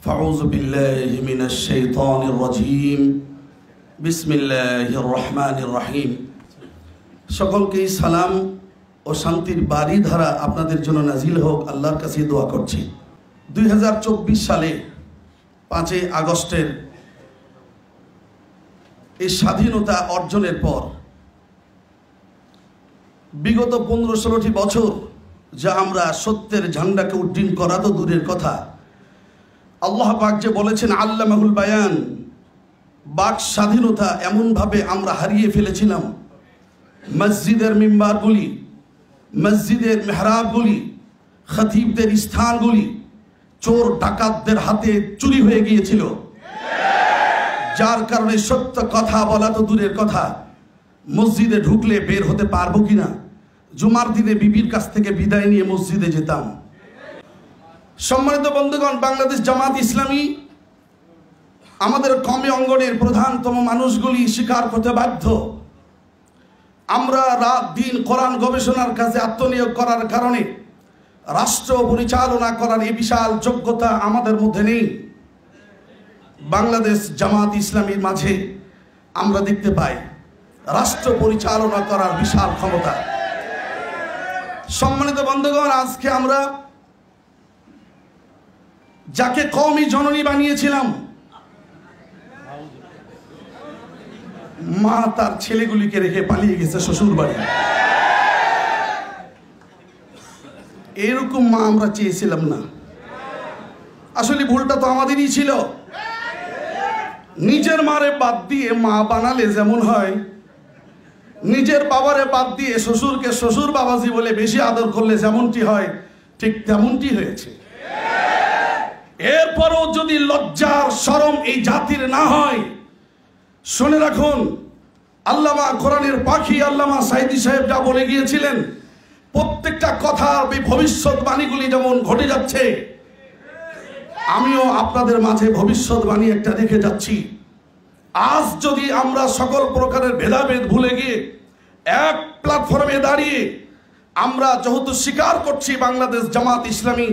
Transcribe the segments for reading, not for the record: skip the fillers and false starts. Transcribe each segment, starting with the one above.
ফাউযু বিল্লাহি মিনাশ শাইতানির রাজীম। বিসমিল্লাহির রহমানির রহিম। সকলকে সালাম ও শান্তির বাড়িধারা আপনাদের জন্য নাজিল হোক, আল্লাহর কাছে দোয়া করছি। 2024 সালে 5 আগস্টের এই স্বাধীনতা অর্জনের পর বিগত 15-16টি বছর যা আমরা সত্যের ঝান্ডাকে উড্ডীন করা তো দূরের কথা, আল্লাহ পাক যে বলেছেন আল্লামাহুল বায়ান, বাক স্বাধীনতা এমনভাবে আমরা হারিয়ে ফেলেছিলাম। মসজিদের মিম্বারগুলি, মসজিদের মেহরাবগুলি, খতিবদের স্থানগুলি চোর ডাকাতদের হাতে চুরি হয়ে গিয়েছিল, যার কারণে সত্য কথা বলা তো দূরের কথা, মসজিদে ঢুকলে বের হতে পারবো কিনা, জুমার দিনে বিবির কাছ থেকে বিদায় নিয়ে মসজিদে যেতাম। সম্মানিত বন্ধুগণ, বাংলাদেশ জামাত ইসলামী আমাদের কমে অঙ্গনের প্রধানতম মানুষগুলি স্বীকার করতে বাধ্য, আমরা রাত দিন কোরআন গবেষণার কাজে আত্মনিয়োগ করার কারণে রাষ্ট্র পরিচালনা করার এই বিশাল যোগ্যতা আমাদের মধ্যে নেই। বাংলাদেশ জামাত ইসলামীর মাঝে আমরা দেখতে পাই রাষ্ট্র পরিচালনা করার বিশাল ক্ষমতা। সম্মানিত বন্ধুগণ, আজকে আমরা যাকে কওমি জননী বানিয়েছিলাম, মা তার ছেলেগুলিকে রেখে পালিয়ে গেছে শ্বশুর বাড়ি। এরকম মা আমরা চেয়েছিলাম না। আসলে ভুলটা তো আমাদেরই ছিল। নিজের মারে বাদ দিয়ে মা বানালে যেমন হয়, নিজের বাবারে বাদ দিয়ে শ্বশুরকে শ্বশুর বাবাজি বলে বেশি আদর করলে যেমনটি হয়, ঠিক তেমনটি হয়েছে। এরপরও যদি লজ্জার শরম এই জাতির না হয়, শুনে রাখুন, আল্লামা কোরআনের পাখি আল্লামা সাইদি সাহেব যা বলে গিয়েছিলেন, প্রত্যেকটা কথা ভবিষ্যৎবাণীগুলি যেমন ঘটে যাচ্ছে, আমিও আপনাদের মাঝে ভবিষ্যৎবাণী একটা রেখে যাচ্ছি। আজ যদি আমরা সকল প্রকারের ভেদাভেদ ভুলে গিয়ে এক প্ল্যাটফর্মে দাঁড়িয়ে আমরা যেহেতু স্বীকার করছি বাংলাদেশ জামাত ইসলামী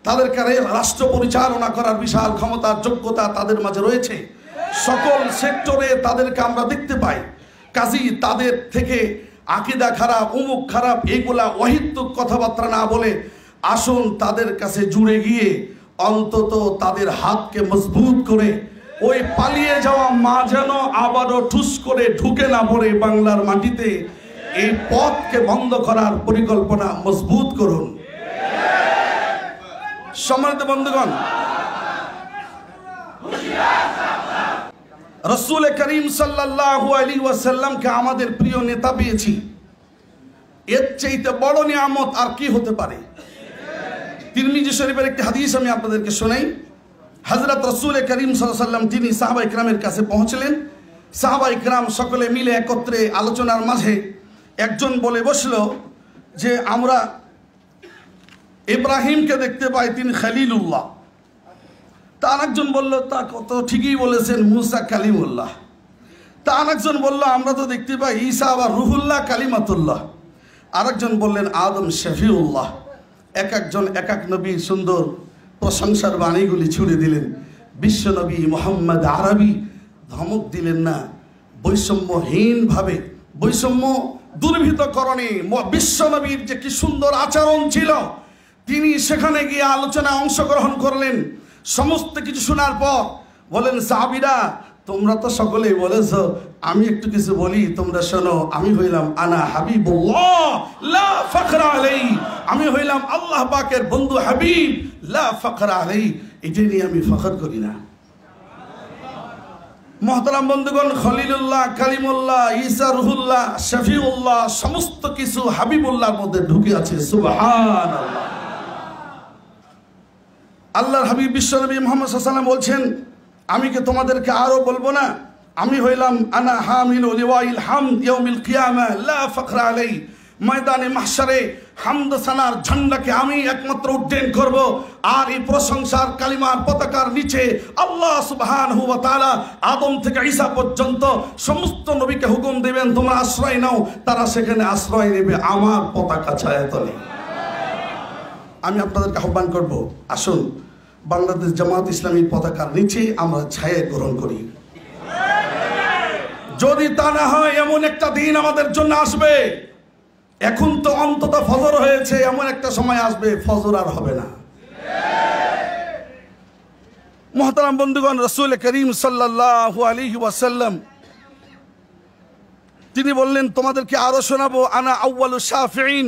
তাদেরকে রাষ্ট্র পরিচালনা করার বিশাল ক্ষমতার যোগ্যতা তাদের মাঝে রয়েছে, সকল সেক্টরে তাদেরকে আমরা দেখতে পাই, কাজী তাদের থেকে আকীদা খারাপ, উমুক খারাপ, এগুলা অহিতুক কথাবার্তা না বলে আসুন তাদের কাছে জুড়ে গিয়ে অন্তত তাদের হাতকে মজবুত করে ওই পালিয়ে যাওয়া মা যেন আবারও ঠুস করে ঢুকে না পড়ে বাংলার মাটিতে, এই পথকে বন্ধ করার পরিকল্পনা মজবুত করুন। সম্মানিত বন্ধুগণ, রাসূল করিম সাল্লাল্লাহু আলাইহি ওয়াসাল্লামকে আমাদের প্রিয় নেতা পেয়েছি, এর চাইতে বড় নিয়ামত আর কি হতে পারে? তিরমিজি শরীফের একটি হাদিস আমি আপনাদেরকে শোনাই। হযরত রাসূল করিম সাল্লাল্লাহু আলাইহি ওয়াসাল্লাম তিনি সাহাবা ইকরামের কাছে পৌঁছলেন। সাহাবা ইকরাম সকলে মিলে একত্রে আলোচনার মাঝে একজন বলে বসলো যে আমরা ইব্রাহিমকে দেখতে পাই, তিনি খলিলুল্লাহ। তার একজন বলল, তা কত ঠিকই বলেছেন, মুসা কালিমুল্লাহ। তার একজন বলল, আমরা তো দেখতে পাই ঈসা আবার রুহুল্লাহ কালিমাতুল্লাহ। আরেকজন বললেন আদম শফিউল্লাহ। এক একজন এক এক নবীর সুন্দর প্রশংসার বাণীগুলি ছুড়ে দিলেন। বিশ্ব নবী মুহাম্মদ আরবি ধমক দিলেন না, বৈষম্যহীনভাবে, বৈষম্য দুর্বৃত্তকরণে বিশ্ব নবীর যে কি সুন্দর আচরণ ছিল, তিনি সেখানে গিয়ে আলোচনায় অংশগ্রহণ করলেন। সমস্ত কিছু শোনার পর বলেন, সাহাবীরা তোমরা তো সকলেই বলেছ, আমি একটু কিছু বলি, তোমরা শোনো। আমি হইলাম আনা হাবিবুল্লাহ লা ফখরা আলাই, আমি হইলাম আল্লাহ পাকের বন্ধু হাবিব, লা ফখরা আলাই, এটা নিয়ে আমি ফখর করি না। মুহতারাম বন্ধুগণ, খলিলুল্লাহ, কালিমুল্লাহ, ঈসা রুহুল্লাহ, শফিউল্লাহ, সমস্ত কিছু হাবিবুল্লাহর মধ্যে ঢুকে আছে। সুবহানাল্লাহ। আল্লাহর হাবিব বিশ্বনবী মুহাম্মদ সাল্লাল্লাহু আলাইহি ওয়াসাল্লাম বলছেন, আমি কি তোমাদেরকে আরো বলবো না, আমি হইলাম আনা হামিলু লিওয়াইল হামদ ইয়াউমিল কিয়ামা লা ফখরা আলাই, ময়দানে মাহশারে হামদ সানার ঝান্ডাকে আমি একমাত্র উড্ডীন করব, আর এই প্রশংসার কালিমার পতাকার নিচে আল্লাহ সুবহানাহু ওয়া তাআলা আদম থেকে ঈসা পর্যন্ত সমস্ত নবীকে হুকুম দিবেন তোমরা আশ্রয় নাও, তারা সেখানে আশ্রয় নেবে আমার পতাকা ছায়াতলে। আমি আপনাদেরকে আহ্বান করব, আসুন বাংলাদেশ জামাত ইসলামী পতাকার নিচে আমরা ছায়া গ্রহণ করি। যদি তা না হয়, এমন একটা দিন আমাদের জন্য আসবে, এখন তো অন্তত ফজর হয়েছে, এমন একটা সময় আসবে ফজর আর হবে না। মুহতারাম বন্ধুগণ, রাসূল করিম সাল্লাল্লাহু আলাইহি ওয়াসাল্লাম তিনি বললেন, তোমাদেরকে আরো শোনাবো, আনা আউয়ালু শাফিঈন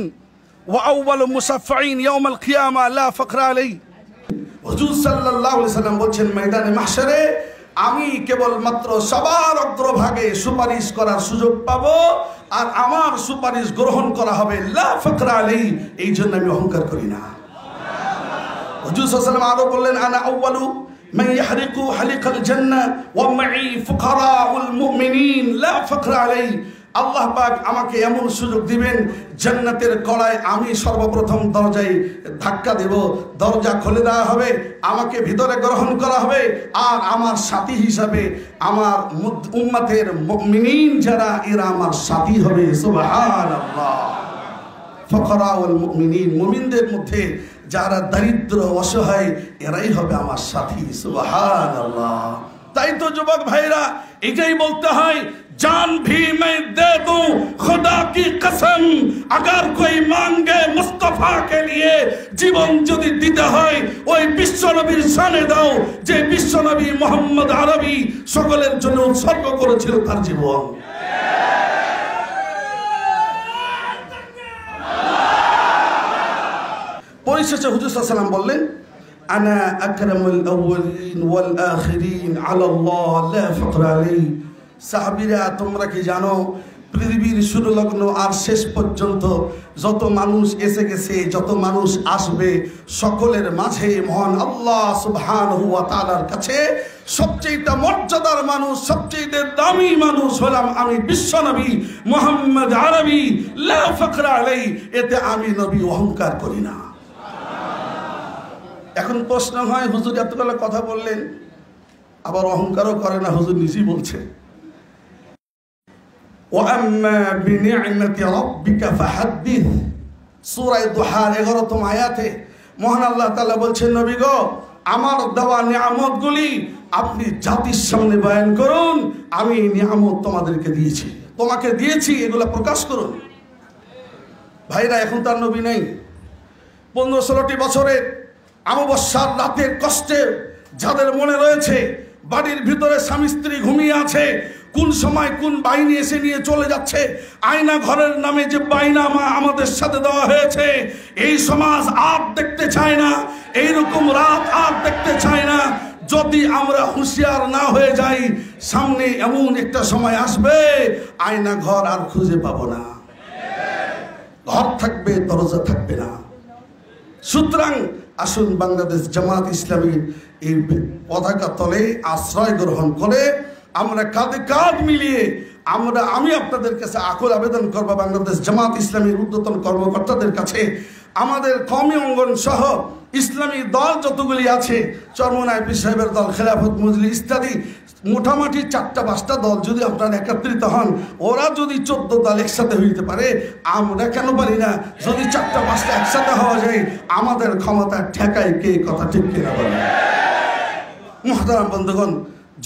ওয়া আউয়ালু মুশাফফিঈন ইয়াউমাল কিয়ামা লা ফাকরা আলাই। হুজুর সাল্লাল্লাহু আলাইহি ওয়াসাল্লাম বলছেন, ময়দানে মাহশারে আমি কেবলমাত্র সবার অগ্রভাগে সুপারিশ করার সুযোগ পাবো, আর আমার সুপারিশ গ্রহণ করা হবে, লা ফাকরা আলাই, এই জন্য আমি অহংকার করি না। হুজুর সাল্লাল্লাহু আলাইহি ওয়াসাল্লাম আরো বললেন, আনা আউয়ালু মান ইয়াহরিকু হালিকাল জান্নাহ ওয়া মাই ফুকারাউল মুমিনিন লা ফাকরা আলাই। আল্লাহ পাক আমাকে এমন সুযোগ দিবেন, জান্নাতের কড়ায় আমি সর্বপ্রথম দরজায় ধাক্কা দেব, দরজা খুলে দেওয়া হবে, আমাকে ভিতরে গ্রহণ করা হবে, আর আমার সাথী হিসাবে আমার উম্মতের মুমিনিন যারা, এরা আমার সাথী হবে। সুবহানাল্লাহ। ফুকারাউল মুমিনিন, মুমিনদের মধ্যে যারা দরিদ্র অসহায়, এরাই হবে আমার সাথী। সুবহানাল্লাহ। তাই তো যুবক ভাইরা, এটাই বলতে হয়, जान भी मैं दे दूं खुदा की कसम, अगर कोई मांगे मुस्तफा के लिए जीवन যদি দিতে হয় ওই বিশ্ব নবীর শানে দাও, যে বিশ্ব নবী মুহাম্মদ আরবি সকলের জন্য উৎসর্গ করেছিল তার জীবন। পরিশেষে হুজুর সাল্লাল্লাহু আলাইহি ওয়াসাল্লাম বললেন, আনা আকরামুল আউয়ালিন ওয়াল আখিরিন আলা আল্লাহ লা ফাকরা আলাইহি। সাহাবীরা, তোমরা কি জানো পৃথিবীর শুরু লগ্ন আর শেষ পর্যন্ত যত মানুষ এসে গেছে, যত মানুষ আসবে, সকলের মাঝে মহান আল্লাহ সুবহানাহু ওয়া তাআলার কাছে সবচেয়ে মর্যাদার মানুষ, সবচেয়ে দামি মানুষ হলাম আমি বিশ্বনবী মুহাম্মদ আরবি, লা ফাকরা আলাইহি। এতে আমি নবী অহংকার করি না। এখন প্রশ্ন হয়, হুজুর এতগুলো কথা বললেন, আবার অহংকারও করে না, হুজুর নিজেই বলছে, وَأَمَّا بِنِعْمَةِ رَبِّكَ فَحَدِّثْ। সূরা দুহার 11তম আয়াতে মহান আল্লাহ তাআলা বলছেন, নবী গো, আমার দেওয়া নিয়ামতগুলি আপনি জাতির সামনে বয়ান করুন। আমি নিয়ামত তোমাদেরকে দিয়েছি, তোমাকে দিয়েছি, এগুলো প্রকাশ করুন। ভাইরা, এখন তার নবী নেই। 15-16টি বছরের অমাবস্যার রাতের কষ্টে যাদের মনে রয়েছে, বাড়ির ভিতরে স্বামী স্ত্রী ঘুমিয়ে আছে, কোন সময় কোন বাহিনী এসে নিয়ে চলে যাচ্ছে, আয়না ঘরের নামে যে বাইনা মা আমাদের সাথে দেওয়া হয়েছে, এই সমাজ আর দেখতে চায় না, এইরকম রাত আর দেখতে চায় না। যদি আমরা হুঁশিয়ার না হয়ে যাই, সামনে এমন একটা সময় আসবে, আয়না ঘর আর খুঁজে পাবো না, ঘর থাকবে দরজা থাকবে না। সুতরাং আসুন বাংলাদেশ জামাত ইসলামীর এই পতাকা তলে আশ্রয় গ্রহণ করে আমরা কাঁধে কাঁধ মিলিয়ে আমি আপনাদের কাছে আকুল আবেদন করব, বাংলাদেশ জামাত ইসলামীর ঊর্ধ্বতন কর্মকর্তাদের কাছে, আমাদের কওমি অঙ্গন সহ ইসলামী দল যতগুলি আছে, চরমনায় পীর সাহেবের দল, খেলাফত মজলিস ইত্যাদি, মোটামুটি 4-5টা দল যদি আপনারা একত্রিত হন, ওরা যদি 14 দল একসাথে হইতে পারে, আমরা কেন পারি না? যদি 4-5টা একসাথে হওয়া যায়, আমাদের ক্ষমতা ঠেকায় কে? কথা ঠিক কিনা বলেন? মুহতারাম বন্ধুগণ,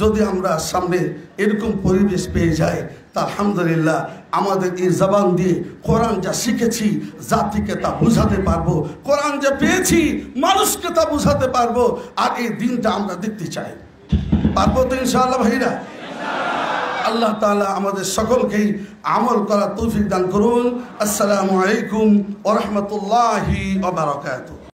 যদি আমরা সামনে এরকম পরিবেশ পেয়ে যাই, তা আলহামদুলিল্লাহ আমাদের এই জবান দিয়ে কোরআন যা শিখেছি জাতিকে তা বুঝাতে পারবো, কোরআন যা পেয়েছি মানুষকে তা বুঝাতে পারবো, আর এই দিনটা আমরা দেখতে চাই। পারবো তো ইনশাআল্লাহ ভাইরা? আল্লাহ তাআলা আমাদের সকলকেই আমল করার তৌফিক দান করুন। আসসালামু আলাইকুম ওয়া রাহমাতুল্লাহি ওয়া বারাকাতুহু।